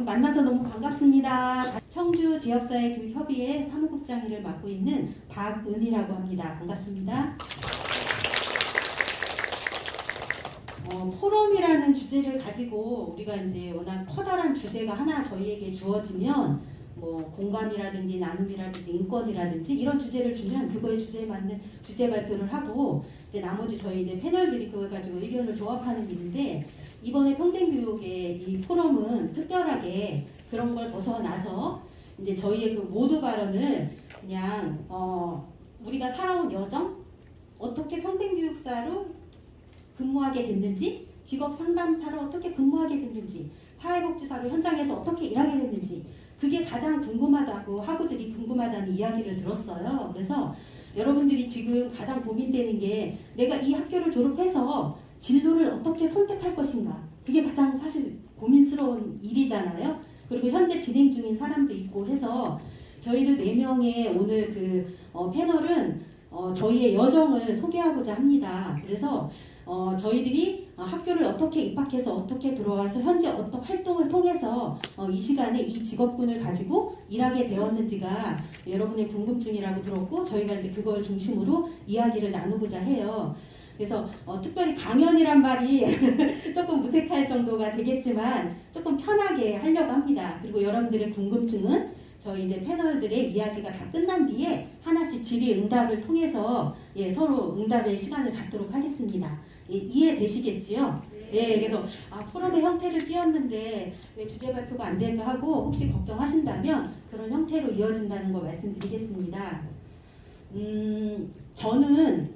만나서 너무 반갑습니다. 청주 지역사회교육협의회 사무국장 일을 맡고 있는 박은희라고 합니다. 반갑습니다. 포럼이라는 주제를 가지고 우리가 이제 워낙 커다란 주제가 하나 저희에게 주어지면 뭐 공감이라든지 나눔이라든지 인권이라든지 이런 주제를 주면 그거에 주제에 맞는 주제 발표를 하고 이제 나머지 저희 이제 패널들이 그걸 가지고 의견을 조합하는 일인데 이번에 평생교육의 이 포럼은 특별하게 그런 걸 벗어나서 이제 저희의 그 모두 발언을 그냥 우리가 살아온 여정 어떻게 평생교육사로 근무하게 됐는지 직업 상담사로 어떻게 근무하게 됐는지 사회복지사로 현장에서 어떻게 일하게 됐는지 그게 가장 궁금하다고 학우들이 궁금하다는 이야기를 들었어요. 그래서 여러분들이 지금 가장 고민되는 게 내가 이 학교를 졸업해서 진로를 어떻게 선택할 것인가 그게 가장 사실 고민스러운 일이잖아요. 그리고 현재 진행 중인 사람도 있고 해서 저희들 4명의 오늘 그 패널은 저희의 여정을 소개하고자 합니다. 그래서 저희들이 학교를 어떻게 입학해서 어떻게 들어와서 현재 어떤 활동을 통해서 이 시간에 이 직업군을 가지고 일하게 되었는지가 여러분의 궁금증이라고 들었고 저희가 이제 그걸 중심으로 이야기를 나누고자 해요. 그래서 특별히 강연이란 말이 조금 무색할 정도가 되겠지만 조금 편하게 하려고 합니다. 그리고 여러분들의 궁금증은 저희 이제 패널들의 이야기가 다 끝난 뒤에 하나씩 질의응답을 통해서 서로 응답의 시간을 갖도록 하겠습니다. 이해되시겠지요? 예, 그래서 포럼의 형태를 띄었는데 왜 주제 발표가 안 될까 하고 혹시 걱정하신다면 그런 형태로 이어진다는 거 말씀드리겠습니다. 저는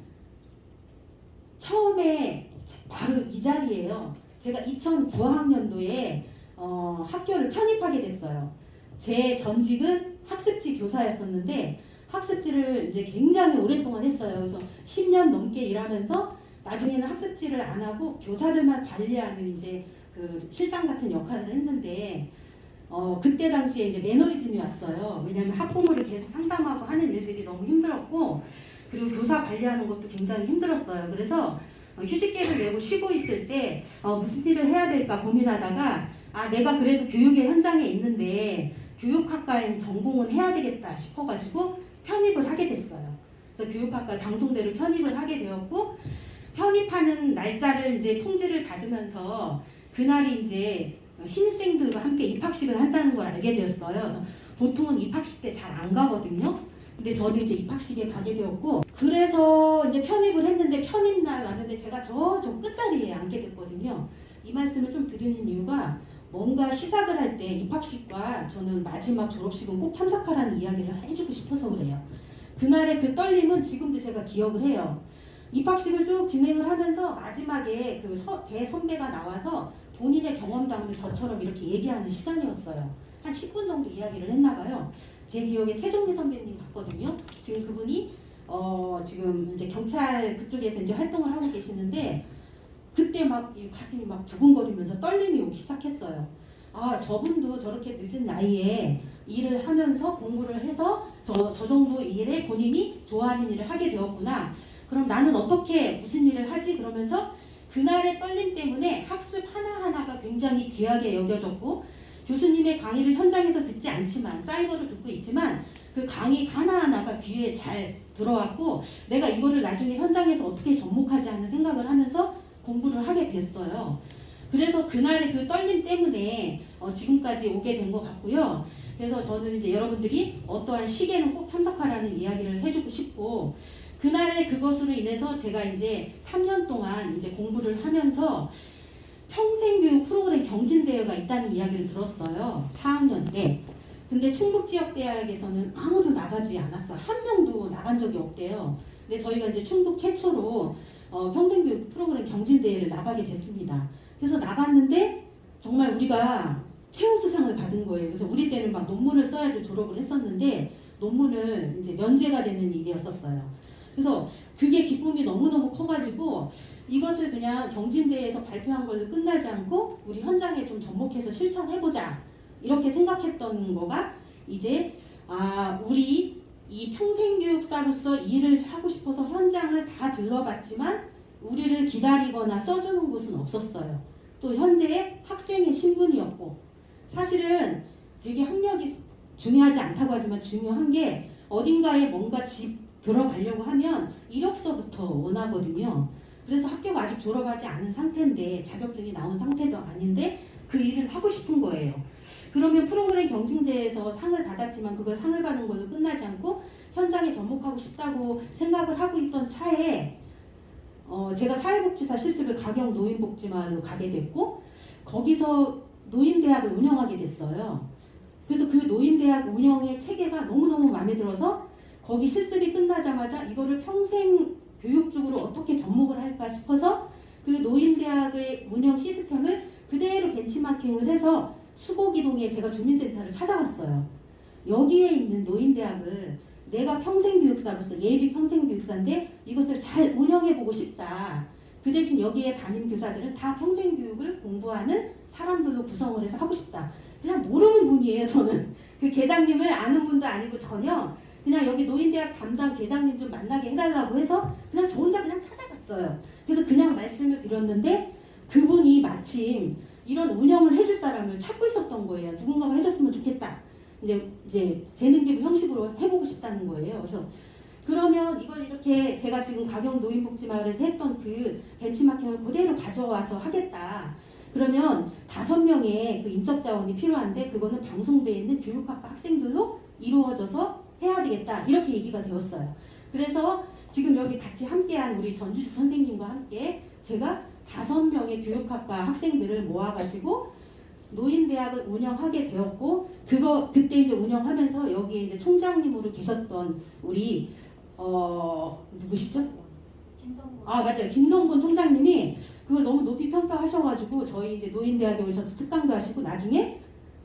처음에 바로 이 자리예요. 제가 2009학년도에 학교를 편입하게 됐어요. 제 전직은 학습지 교사였었는데 학습지를 이제 굉장히 오랫동안 했어요. 그래서 10년 넘게 일하면서 나중에는 학습지를 안 하고 교사들만 관리하는 이제 그 실장 같은 역할을 했는데 그때 당시에 이제 매너리즘이 왔어요. 왜냐하면 학부모를 계속 상담하고 하는 일들이 너무 힘들었고 그리고 교사 관리하는 것도 굉장히 힘들었어요. 그래서 휴직계를 내고 쉬고 있을 때 무슨 일을 해야 될까 고민하다가 내가 그래도 교육의 현장에 있는데 교육학과에 전공은 해야 되겠다 싶어가지고 편입을 하게 됐어요. 그래서 교육학과 방송대로 편입을 하게 되었고 편입하는 날짜를 이제 통지를 받으면서 그날이 이제 신입생들과 함께 입학식을 한다는 걸 알게 되었어요. 그래서 보통은 입학식 때 잘 안 가거든요. 근데 저는 이제 입학식에 가게 되었고 그래서 이제 편입을 했는데 편입날 왔는데 제가 저 끝자리에 앉게 됐거든요. 이 말씀을 좀 드리는 이유가 뭔가 시작을 할 때 입학식과 저는 마지막 졸업식은 꼭 참석하라는 이야기를 해주고 싶어서 그래요. 그날의 그 떨림은 지금도 제가 기억을 해요. 입학식을 쭉 진행을 하면서 마지막에 그 대선배가 나와서 본인의 경험담을 저처럼 이렇게 얘기하는 시간이었어요. 한 10분 정도 이야기를 했나 봐요. 제 기억에 최종미 선배님 같거든요. 지금 그분이 지금 이제 경찰 그쪽에서 이제 활동을 하고 계시는데 그때 막 가슴이 막 두근거리면서 떨림이 오기 시작했어요. 저분도 저렇게 늦은 나이에 일을 하면서 공부를 해서 저 정도 일에 본인이 좋아하는 일을 하게 되었구나. 그럼 나는 어떻게 무슨 일을 하지? 그러면서 그날의 떨림 때문에 학습 하나하나가 굉장히 귀하게 여겨졌고 교수님의 강의를 현장에서 듣지 않지만 사이버로 듣고 있지만 그 강의 하나하나가 귀에 잘 들어왔고 내가 이거를 나중에 현장에서 어떻게 접목하지 하는 생각을 하면서 공부를 하게 됐어요. 그래서 그날의 그 떨림 때문에 지금까지 오게 된 것 같고요. 그래서 저는 이제 여러분들이 어떠한 시기에는 꼭 참석하라는 이야기를 해주고 싶고 그날의 그것으로 인해서 제가 이제 3년 동안 이제 공부를 하면서 평생교육 프로그램 경진대회가 있다는 이야기를 들었어요. 4학년 때. 근데 충북지역대학에서는 아무도 나가지 않았어요. 한 명도 나간 적이 없대요. 근데 저희가 이제 충북 최초로 평생교육 프로그램 경진대회를 나가게 됐습니다. 그래서 나갔는데 정말 우리가 최우수상을 받은 거예요. 그래서 우리 때는 막 논문을 써야지 졸업을 했었는데 논문을 이제 면제가 되는 일이었었어요. 그래서 그게 기쁨이 너무너무 커가지고 이것을 그냥 경진대회에서 발표한 걸로 끝나지 않고 우리 현장에 좀 접목해서 실천해보자 이렇게 생각했던 거가 이제 우리 이 평생교육사로서 일을 하고 싶어서 현장을 다 둘러봤지만 우리를 기다리거나 써주는 곳은 없었어요. 또 현재의 학생의 신분이었고 사실은 되게 학력이 중요하지 않다고 하지만 중요한 게 어딘가에 뭔가 들어가려고 하면 이력서부터 원하거든요. 그래서 학교가 아직 졸업하지 않은 상태인데 자격증이 나온 상태도 아닌데 그 일을 하고 싶은 거예요. 그러면 프로그램 경진대회에서 상을 받았지만 그걸 상을 받은 걸로 끝나지 않고 현장에 접목하고 싶다고 생각을 하고 있던 차에 제가 사회복지사 실습을 가경 노인복지마을로 가게 됐고 거기서 노인대학을 운영하게 됐어요. 그래서 그 노인대학 운영의 체계가 너무너무 마음에 들어서 거기 실습이 끝나자마자 이거를 평생 교육 쪽으로 어떻게 접목을 할까 싶어서 그 노인대학의 운영 시스템을 그대로 벤치마킹을 해서 수곡이동에 제가 주민센터를 찾아갔어요. 여기에 있는 노인대학을 내가 평생교육사로서 예비 평생교육사인데 이것을 잘 운영해보고 싶다. 그 대신 여기에 담임 교사들은 다 평생교육을 공부하는 사람들로 구성을 해서 하고 싶다. 그냥 모르는 분이에요. 저는 그 계장님을 아는 분도 아니고 전혀 그냥 여기 노인대학 담당 계장님 좀 만나게 해달라고 해서 그냥 저 혼자 그냥 찾아갔어요. 그래서 그냥 말씀을 드렸는데 그분이 마침 이런 운영을 해줄 사람을 찾고 있었던 거예요. 누군가가 해줬으면 좋겠다. 이제 재능 기부 형식으로 해보고 싶다는 거예요. 그래서 그러면 이걸 이렇게 제가 지금 가경 노인복지마을에서 했던 그 벤치마킹을 그대로 가져와서 하겠다. 그러면 5명의 그 인적 자원이 필요한데 그거는 방송대에 있는 교육학과 학생들로 이루어져서 해야 되겠다. 이렇게 얘기가 되었어요. 그래서 지금 여기 같이 함께한 우리 전주시 선생님과 함께 제가 5명의 교육학과 학생들을 모아가지고 노인대학을 운영하게 되었고 그때 이제 운영하면서 여기에 이제 총장님으로 계셨던 우리 누구시죠? 맞아요. 김성곤 총장님이 그걸 너무 높이 평가하셔가지고 저희 이제 노인대학에 오셔서 특강도 하시고 나중에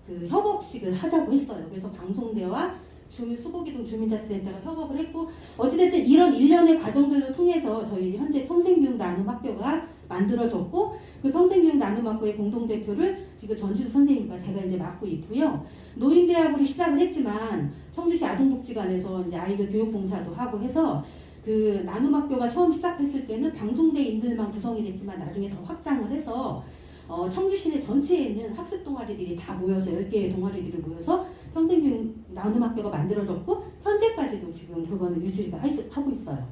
그 협업식을 하자고 했어요. 그래서 방송대와 수곡이동 주민자치센터가 협업을 했고 어찌됐든 이런 일련의 과정들을 통해서 저희 현재 평생교육 나눔학교가 만들어졌고 그 평생교육 나눔학교의 공동대표를 지금 전주시 선생님과 제가 이제 맡고 있고요. 노인대학으로 시작을 했지만 청주시 아동복지관에서 이제 아이들 교육봉사도 하고 해서 그 나눔학교가 처음 시작했을 때는 방송대인들만 구성이 됐지만 나중에 더 확장을 해서 청주시내 전체에 있는 학습 동아리들이 다 모여서 10개의 동아리들이 모여서 평생교육 나눔학교가 만들어졌고 현재까지도 지금 그거는 유지를 하고 있어요.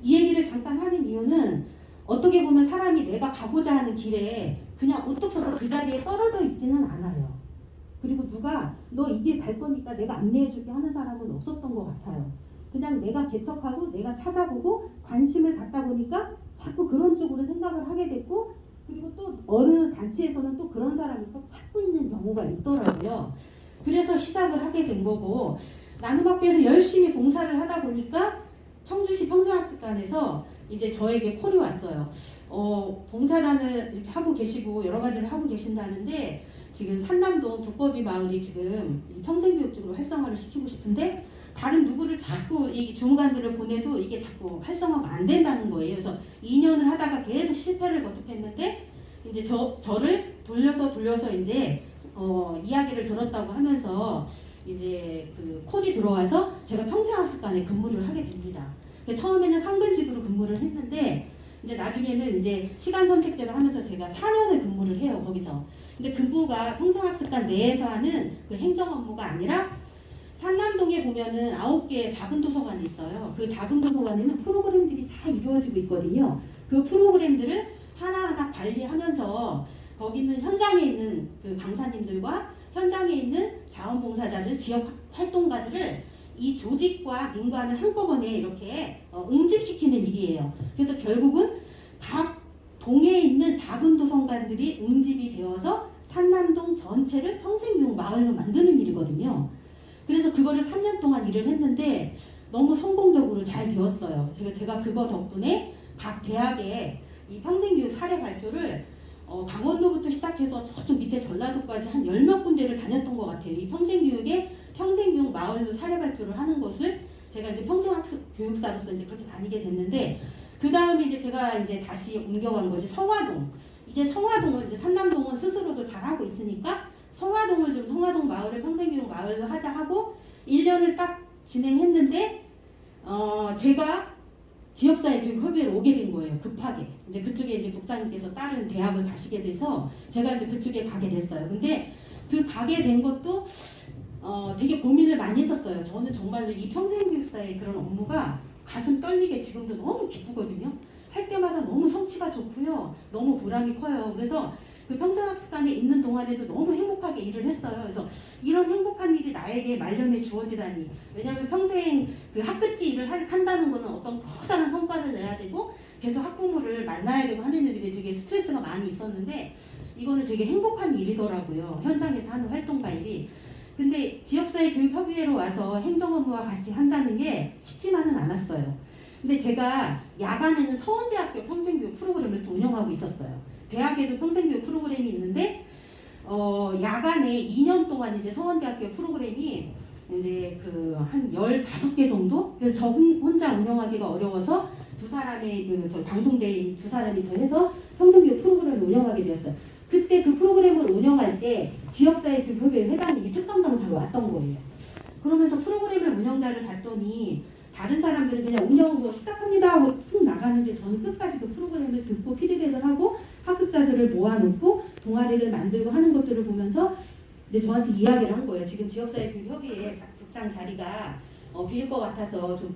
이 얘기를 잠깐 하는 이유는 어떻게 보면 사람이 내가 가고자 하는 길에 그냥 우뚝 서서 그 자리에 떨어져 있지는 않아요. 그리고 누가 너 이 길 갈 거니까 내가 안내해줄게 하는 사람은 없었던 것 같아요. 그냥 내가 개척하고 내가 찾아보고 관심을 갖다 보니까 자꾸 그런 쪽으로 생각을 하게 됐고 그리고 또 어느 단체에서는 또 그런 사람을 또 찾고 있는 경우가 있더라고요. 그래서 시작을 하게 된 거고 나눔학교에서 열심히 봉사를 하다 보니까 청주시 평생학습관에서 이제 저에게 콜이 왔어요. 봉사단을 이렇게 하고 계시고 여러 가지를 하고 계신다는데 지금 산남동 두꺼비 마을이 지금 평생교육 쪽으로 활성화를 시키고 싶은데 다른 누구를 자꾸 이 주무관들을 보내도 이게 자꾸 활성화가 안 된다는 거예요. 그래서 2년을 하다가 계속 실패를 거듭했는데 이제 저를 돌려서 이제 이야기를 들었다고 하면서 이제 그 콜이 들어와서 제가 평생학습관에 근무를 하게 됩니다. 처음에는 상근직으로 근무를 했는데 이제 나중에는 이제 시간 선택제를 하면서 제가 4년을 근무를 해요. 거기서. 근데 근무가 평생학습관 내에서 하는 그 행정 업무가 아니라 산남동에 보면은 9개의 작은 도서관이 있어요. 그 작은 도서관에는 프로그램들이 다 이루어지고 있거든요. 그 프로그램들을 하나하나 관리하면서 거기는 현장에 있는 그 강사님들과 현장에 있는 자원봉사자들, 지역 활동가들을 이 조직과 민관을 한꺼번에 이렇게 응집시키는 일이에요. 그래서 결국은 각 동에 있는 작은 도서관들이 응집이 되어서 산남동 전체를 평생교육 마을로 만드는 일이거든요. 그래서 그거를 3년 동안 일을 했는데 너무 성공적으로 잘 되었어요. 제가 그거 덕분에 각 대학에 이 평생교육 사례 발표를 강원도부터 시작해서 저쪽 밑에 전라도까지 한 10몇 군데를 다녔던 것 같아요. 이 평생교육 마을로 사례 발표를 하는 것을 제가 이제 평생학습 교육사로서 이제 그렇게 다니게 됐는데 그 다음에 이제 제가 이제 다시 옮겨간 것이 성화동. 이제 성화동을 이제 산남동은 스스로도 잘하고 있으니까 성화동 마을을 평생교육 마을로 하자 하고 1년을 딱 진행했는데 제가 지역사회 교육협의회로 오게 된 거예요. 급하게. 이제 그쪽에 이제 국장님께서 다른 대학을 가시게 돼서 제가 이제 그쪽에 가게 됐어요. 근데 그 가게 된 것도 되게 고민을 많이 했었어요. 저는 정말로 이 평생교육사의 그런 업무가 가슴 떨리게 지금도 너무 기쁘거든요. 할 때마다 너무 성취가 좋고요. 너무 보람이 커요. 그래서 그 평생학습관에 있는 동안에도 너무 행복하게 일을 했어요. 그래서 이런 행복한 일이 나에게 말년에 주어지다니. 왜냐하면 평생 그 학습지 일을 한다는 거는 어떤 커다란 성과를 내야 되고 계속 학부모를 만나야 되고 하는 일들이 되게 스트레스가 많이 있었는데 이거는 되게 행복한 일이더라고요. 현장에서 하는 활동가 일이. 근데 지역사회 교육협의회로 와서 행정업무와 같이 한다는 게 쉽지만은 않았어요. 근데 제가 야간에는 서원대학교 평생교육 프로그램을 또 운영하고 있었어요. 대학에도 평생교육 프로그램이 있는데 야간에 2년 동안 이제 서원대학교 프로그램이 이제 그 한 15개 정도? 그래서 저 혼자 운영하기가 어려워서 두 사람의 저 방송대인 두 사람이 더 해서 평생교육 프로그램을 운영하게 되었어요. 그때 그 프로그램을 운영할 때 지역사회 교육협의회 회장님이 특감당사로 왔던 거예요. 그러면서 프로그램의 운영자를 봤더니 다른 사람들은 그냥 운영으로 시작합니다 하고 툭 나가는데 저는 끝까지 그 프로그램을 듣고 피드백을 하고 학습자들을 모아놓고 동아리를 만들고 하는 것들을 보면서 이제 저한테 이야기를 한 거예요. 지금 지역사회 교육협의회 국장 자리가 비일 것 같아서 좀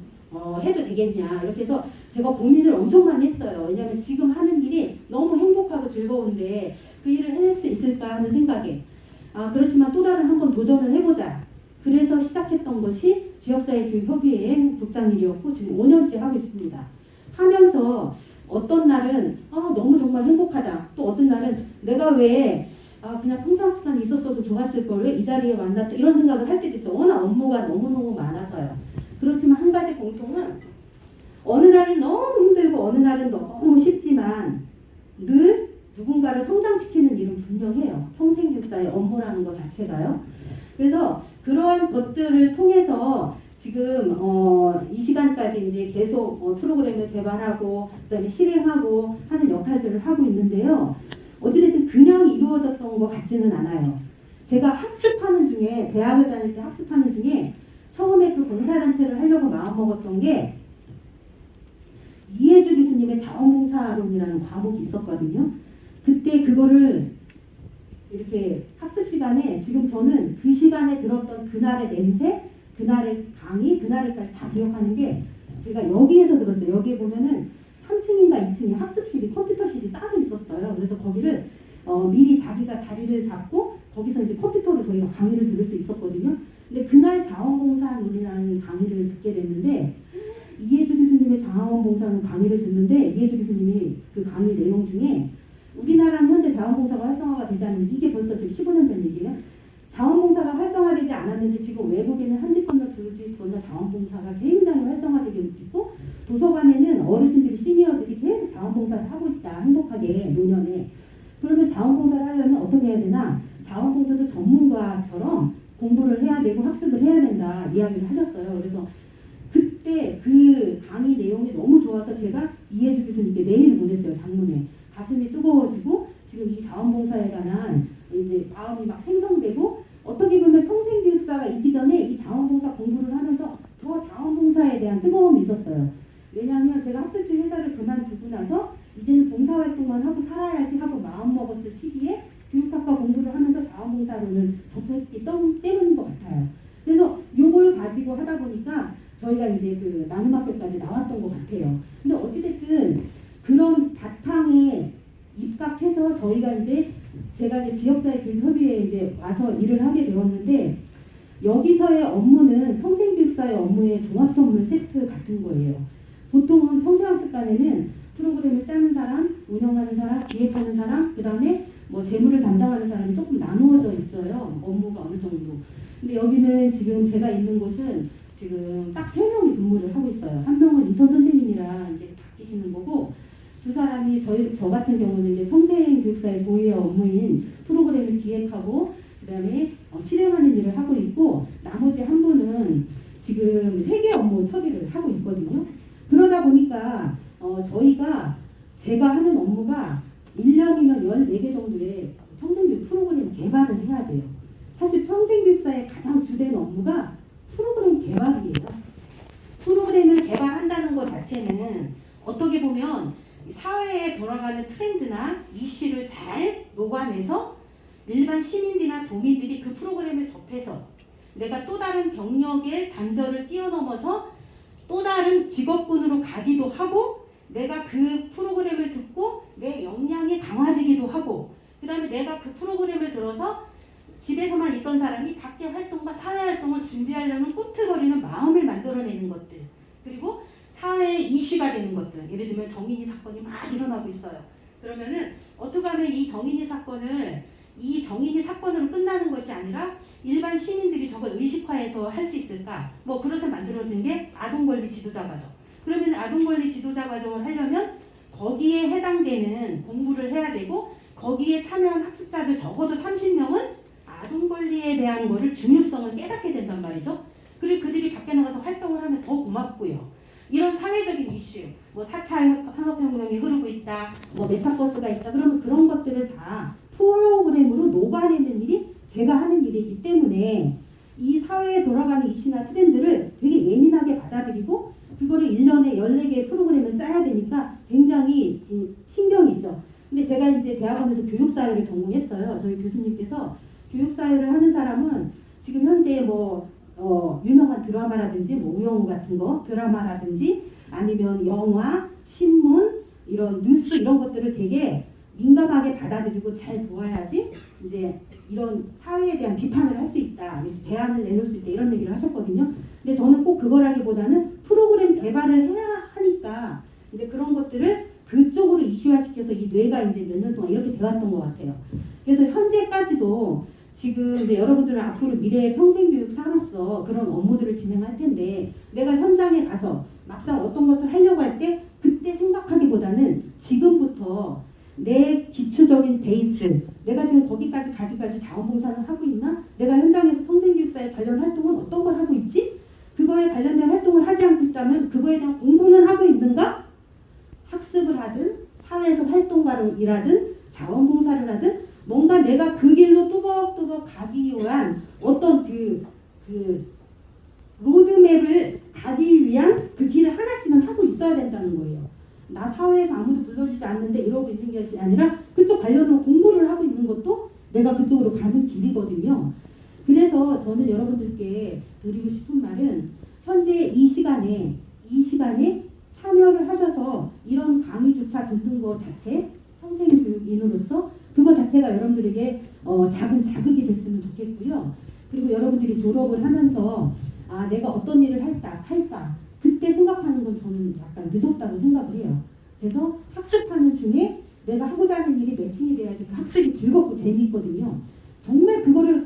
해도 되겠냐 이렇게 해서 제가 고민을 엄청 많이 했어요. 왜냐하면 지금 하는 일이 너무 행복하고 즐거운데 그 일을 해낼 수 있을까 하는 생각에 그렇지만 또 다른 한번 도전을 해보자. 그래서 시작했던 것이 지역사회교육협의회 국장 일이었고 지금 5년째 하고 있습니다. 하면서 어떤 날은 너무 정말 행복하다. 또 어떤 날은 내가 왜 그냥 평상시간에 있었어도 좋았을 걸 왜 이 자리에 만났다 이런 생각을 할 때도 있어요. 워낙 업무가 너무너무 많아서요. 그렇지만 한 가지 공통은 어느 날이 너무 힘들고 어느 날은 너무 쉽지만 늘 누군가를 성장시키는 일은 분명해요. 평생교육사의 업무라는 것 자체가요. 그래서 그러한 것들을 통해서 지금 이 시간까지 이제 계속 프로그램을 개발하고 그다음에 실행하고 하는 역할들을 하고 있는데요. 어찌됐든 그냥 이루어졌던 것 같지는 않아요. 제가 학습하는 중에 대학을 다닐 때 학습하는 중에 처음에 그 봉사단체를 하려고 마음먹었던 게 이해주 교수님의 자원봉사론이라는 과목이 있었거든요. 그때 그거를 이렇게 학습 시간에 지금 저는 그 시간에 들었던 그날의 냄새, 그날의 강의, 그날까지 다 기억하는 게 제가 여기에서 들었어요. 여기에 보면은 3층인가 2층에 학습실이 컴퓨터실이 따로 있었어요. 그래서 거기를 미리 자기가 자리를 잡고 거기서 이제 컴퓨터로 저희가 강의를 들을 수 있었거든요. 근데 그날 자원봉사론이라는 강의를 듣게 됐는데 이해주 교수님의 자원봉사론 강의를 듣는데 이해주 교수님이 그 강의 내용 중에 우리나라는 현재 자원봉사가 활성화가 되지 않는데 이게 벌써 지금 15년 전 얘기예요. 자원봉사가 활성화되지 않았는데 지금 외국에는 한 집 건너 두 집 건너 자원봉사가 굉장히 활성화되고 있고 도서관에는 어르신들이 시니어들이 계속 자원봉사를 하고 있다. 행복하게 노년에. 그러면 자원봉사를 하려면 어떻게 해야 되나? 자원봉사도 전문가처럼 공부를 해야 되고 학습을 해야 된다 이야기를 하셨어요. 그래서 그때 그 강의 내용이 너무 좋아서 제가 이해주 교수님께 메일을 보냈어요. 장문에. 가슴이 뜨거워지고 지금 이 자원봉사에 관한 이제 마음이 막 생성되고 어떻게 보면 평생교육사가 있기 전에 이 자원봉사 공부를 하면서 더 자원봉사에 대한 뜨거움이 있었어요. 왜냐하면 제가 학습지 회사를 그만두고 나서 이제는 봉사활동만 하고 살아야지 하고 마음먹었을 시기에 교육학과 공부를 하면서 자원봉사론을 접했기 때문인 것 같아요. 그래서 요걸 가지고 하다 보니까 저희가 이제 그 나눔학교까지 나왔던 것 같아요. 근데 어찌됐든 그런 바탕에 입각해서 저희가 이제 제가 이제 지역사회 교육협의회에 이제 와서 일을 하게 되었는데 여기서의 업무는 평생교육사의 업무의 종합선물 세트 같은 거예요. 보통은 평생학습관에는 프로그램을 짜는 사람, 운영하는 사람, 기획하는 사람, 그 다음에 뭐 재무를 담당하는 사람이 조금 나누어져 있어요. 업무가 어느 정도. 근데 여기는 지금 제가 있는 곳은 지금 딱 3명이 근무를 하고 있어요. 한 명은 인턴 선생님이랑 이제 바뀌시는 거고 두 사람이 저 같은 경우는 이제 평생교육사의 고유의 업무인 프로그램을 기획하고 그다음에 실행하는 일을 하고 있고 나머지 한 분은 지금 회계 업무 처리를 하고 있거든요. 그러다 보니까 저희가 제가 하는 업무가 1년이면 14개 정도의 평생교육 프로그램 개발을 해야 돼요. 사실 평생교육사의 가장 주된 업무가 프로그램 개발이에요. 프로그램을 개발한다는 것 자체는 어떻게 보면 사회에 돌아가는 트렌드나 이슈를 잘 녹아내서 일반 시민들이나 도민들이 그 프로그램을 접해서 내가 또 다른 경력의 단절을 뛰어넘어서 또 다른 직업군으로 가기도 하고, 내가 그 프로그램을 듣고 내 역량이 강화되기도 하고, 그 다음에 내가 그 프로그램을 들어서 집에서만 있던 사람이 밖에 활동과 사회활동을 준비하려는 꿈틀거리는 마음을 만들어내는 것들, 그리고 사회의 이슈가 되는 것들, 예를 들면 정인이 사건이 막 일어나고 있어요. 그러면은 어떻게 하면 이 정인이 사건으로 끝나는 것이 아니라 일반 시민들이 저걸 의식화해서 할 수 있을까? 뭐 그래서 만들어진 게 아동권리 지도자 과정. 그러면 아동권리 지도자 과정을 하려면 거기에 해당되는 공부를 해야 되고, 거기에 참여한 학습자들 적어도 30명은 아동권리에 대한 거를 중요성을 깨닫게 된단 말이죠. 그리고 그들이 밖에 나가서 활동을 하면 더 고맙고요. 이런 사회적인 이슈, 뭐 4차 산업혁명이 흐르고 있다, 뭐 메타버스가 있다, 그러면 그런 것들을 다 프로그램으로 녹아내는 일이 제가 하는 일이기 때문에 이 사회에 돌아가는 이슈나 트렌드를 되게 예민하게 받아들이고, 그거를 1년에 14개의 프로그램을 짜야 되니까 굉장히 신경이 있죠. 근데 제가 이제 대학원에서 교육사회를 전공했어요. 저희 교수님께서 교육사회를 하는 사람은 지금 현재 유명한 드라마라든지 우영우 같은 거 드라마라든지 아니면 영화, 신문, 이런 뉴스 이런 것들을 되게 민감하게 받아들이고 잘 보아야지 이제 이런 사회에 대한 비판을 할 수 있다, 대안을 내놓을 수 있다, 이런 얘기를 하셨거든요. 근데 저는 꼭 그거라기보다는 프로그램 개발을 해야 하니까 이제 그런 것들을 그쪽으로 이슈화시켜서 이 뇌가 이제 몇 년 동안 이렇게 되었던 것 같아요. 그래서 현재까지도 지금 이제 여러분들은 앞으로 미래의 평생교육사로서 그런 업무들을 진행할 텐데, 내가 현장에 가서 막상 어떤 것을 하려고 할 때 그때 생각하기보다는 지금부터 내 기초적인 베이스, 내가 지금 거기까지 가기까지 자원봉사를 하고 있나? 내가 현장에서 평생교육사에 관련 활동은 어떤 걸 하고 있지? 그거에 관련된 활동을 하지 않고 있다면 그거에 대한 공부는 하고 있는가? 학습을 하든 사회에서 활동가로 일하든 자원봉사를 하든 뭔가 내가 그 길로 뚜벅뚜벅 가기 위한 어떤 그 로드맵을 가기 위한 그 길을 하나씩은 하고 있어야 된다는 거예요. 나 사회에서 아무도 불러주지 않는데 이러고 있는 게 아니라 그쪽 관련한 공부를 하고 있는 것도 내가 그쪽으로 가는 길이거든요. 그래서 저는 여러분들께 드리고 싶은 말은, 현재 이 시간에 참여를 하셔서 이런 강의조차 듣는 것 자체, 평생교육인으로서 그거 자체가 여러분들에게 작은 자극이 됐으면 좋겠고요. 그리고 여러분들이 졸업을 하면서 내가 어떤 일을 할까 그때 생각하는 건 저는 약간 늦었다고 생각을 해요. 그래서 학습하는 중에 내가 하고자 하는 일이 매칭이 돼야지 그 학습이 즐겁고 재미있거든요. 정말 그거를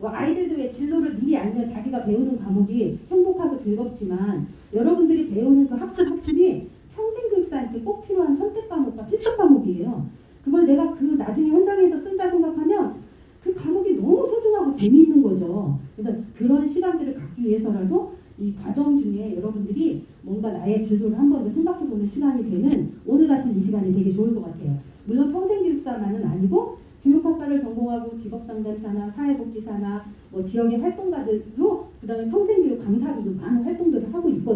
아이들도 왜 진로를 미리 알면 자기가 배우는 과목이 행복하고 즐겁지만, 여러분들이 배우는 그 학습이 평생교육사한테 꼭 필요한 선택 과목과 필수 과목이에요. 그걸 내가 나중에 현장에서 쓴다 생각하면 그 과목이 너무 소중하고 재미있는 거죠. 그래서 그런 시간들을 갖기 위해서라도 이 과정 중에 여러분들이 뭔가 나의 진로를 한 번 더 생각해보는 시간이 되는 오늘 같은 이 시간이 되게 좋을 것 같아요. 물론 평생교육사만은 아니고 교육학과를 전공하고 직업상담사나 사회복지사나 지역의 활동가들도, 그 다음에 평생교육 강사들도 많은 활동들을 하고 있거든요.